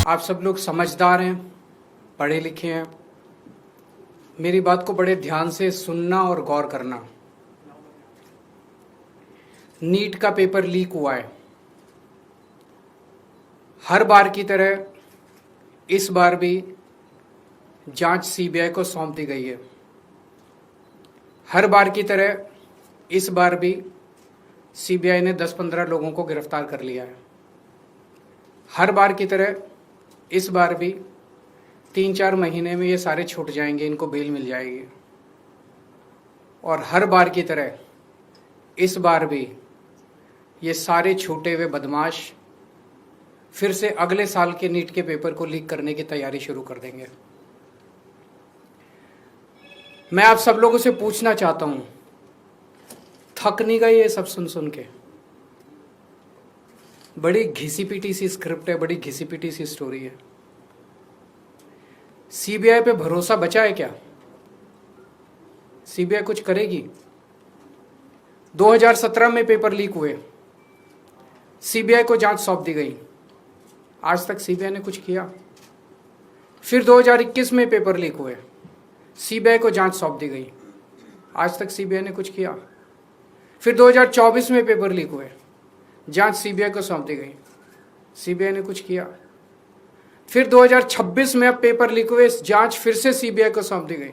आप सब लोग समझदार हैं, पढ़े लिखे हैं। मेरी बात को बड़े ध्यान से सुनना और गौर करना। नीट का पेपर लीक हुआ है। हर बार की तरह इस बार भी जांच सीबीआई को सौंप दी गई है। हर बार की तरह इस बार भी सीबीआई ने 10-15 लोगों को गिरफ्तार कर लिया है। हर बार की तरह इस बार भी 3-4 महीने में ये सारे छूट जाएंगे, इनको बेल मिल जाएगी। और हर बार की तरह इस बार भी ये सारे छूटे हुए बदमाश फिर से अगले साल के नीट के पेपर को लीक करने की तैयारी शुरू कर देंगे। मैं आप सब लोगों से पूछना चाहता हूं, थक नहीं गए ये सब सुन सुन के? बड़ी घिसी पिटी सी स्क्रिप्ट है, बड़ी घिसी पिटी सी स्टोरी है। सीबीआई पे भरोसा बचा है क्या? सीबीआई कुछ करेगी? 2017 में पेपर लीक हुए, सीबीआई को जांच सौंप दी गई, आज तक सीबीआई ने कुछ किया? फिर 2021 में पेपर लीक हुए, सीबीआई को जांच सौंप दी गई, आज तक सीबीआई ने कुछ किया? फिर 2024 में पेपर लीक हुए, जांच सीबीआई को सौंप दी गई, सीबीआई ने कुछ किया? फिर 2026 में अब पेपर लीक हुए, जांच फिर से सीबीआई को सौंप दी गई।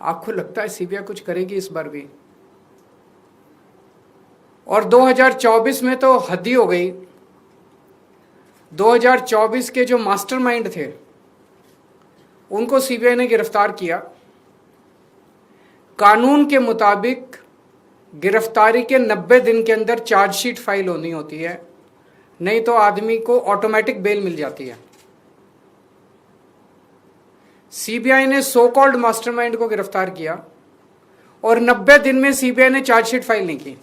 आपको लगता है सीबीआई कुछ करेगी इस बार भी? और 2024 में तो हद ही हो गई। 2024 के जो मास्टरमाइंड थे उनको सीबीआई ने गिरफ्तार किया। कानून के मुताबिक गिरफ्तारी के 90 दिन के अंदर चार्जशीट फाइल होनी होती है, नहीं तो आदमी को ऑटोमेटिक बेल मिल जाती है। सीबीआई ने सो कॉल्ड मास्टरमाइंड को गिरफ्तार किया और 90 दिन में सीबीआई ने चार्जशीट फाइल नहीं की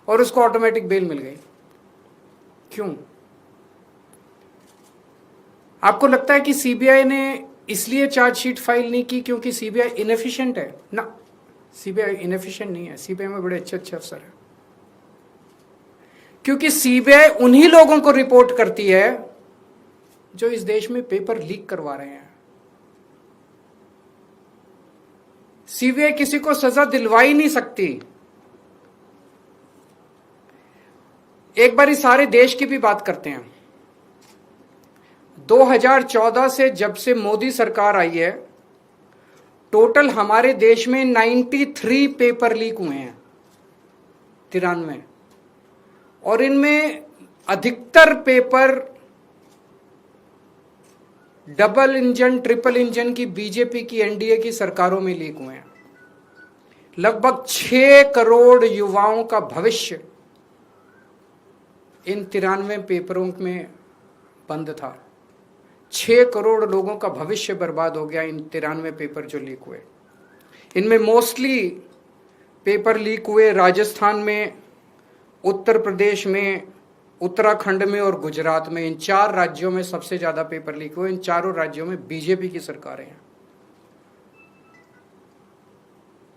और उसको ऑटोमेटिक बेल मिल गई। क्यों? आपको लगता है कि सीबीआई ने इसलिए चार्जशीट फाइल नहीं की क्योंकि सीबीआई इनएफिशिएंट है? ना, सीबीआई इनएफिशिएंट नहीं है। सीबीआई में बड़े अच्छे अच्छे अफसर हैं। क्योंकि सीबीआई उन्हीं लोगों को रिपोर्ट करती है जो इस देश में पेपर लीक करवा रहे हैं। सीबीआई किसी को सजा दिलवा ही नहीं सकती। एक बार सारे देश की भी बात करते हैं। 2014 से जब से मोदी सरकार आई है, टोटल हमारे देश में 93 पेपर लीक हुए हैं, 93, और इनमें अधिकतर paper double engine triple engine की बीजेपी की एनडीए की सरकारों में लीक हुए हैं। लगभग 6 करोड़ युवाओं का भविष्य इन 93 पेपरों में बंद था। 6 करोड़ लोगों का भविष्य बर्बाद हो गया इन 93 पेपर जो लीक हुए। इनमें मोस्टली पेपर लीक हुए राजस्थान में, उत्तर प्रदेश में, उत्तराखंड में और गुजरात में। इन 4 राज्यों में सबसे ज्यादा पेपर लीक हुए। इन चारों राज्यों में बीजेपी की सरकारें हैं।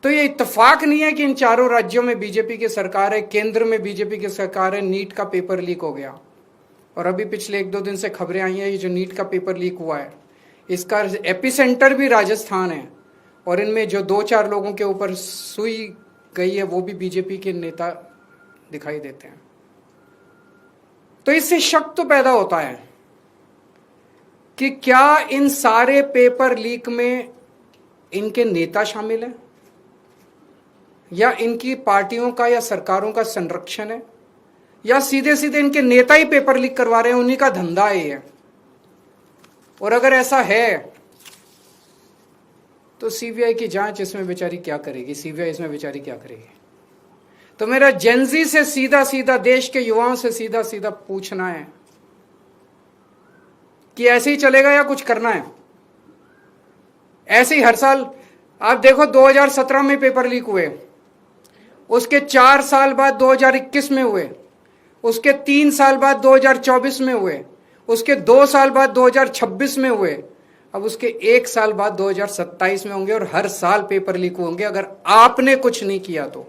तो ये इत्तेफाक नहीं है कि इन चारों राज्यों में बीजेपी की सरकार है, केंद्र में बीजेपी की सरकार है, नीट का पेपर लीक हो गया। और अभी पिछले 1-2 दिन से खबरें आई हैं, ये जो नीट का पेपर लीक हुआ है इसका एपिसेंटर भी राजस्थान है, और इनमें जो 2-4 लोगों के ऊपर सुई गई है वो भी बीजेपी के नेता दिखाई देते हैं। तो इससे शक तो पैदा होता है कि क्या इन सारे पेपर लीक में इनके नेता शामिल हैं, या इनकी पार्टियों का या सरकारों का संरक्षण है, या सीधे सीधे इनके नेता ही पेपर लीक करवा रहे हैं, उन्हीं का धंधा है। और अगर ऐसा है तो सीबीआई की जांच इसमें बेचारी क्या करेगी? सीबीआई इसमें बेचारी क्या करेगी? तो मेरा जेनजी से सीधा सीधा, देश के युवाओं से सीधा सीधा पूछना है कि ऐसे ही चलेगा या कुछ करना है? ऐसे ही हर साल आप देखो, 2017 में पेपर लीक हुए, उसके 4 साल बाद 2021 में हुए, उसके 3 साल बाद 2024 में हुए, उसके 2 साल बाद 2026 में हुए, अब उसके 1 साल बाद 2027 में होंगे, और हर साल पेपर लीक होंगे अगर आपने कुछ नहीं किया तो।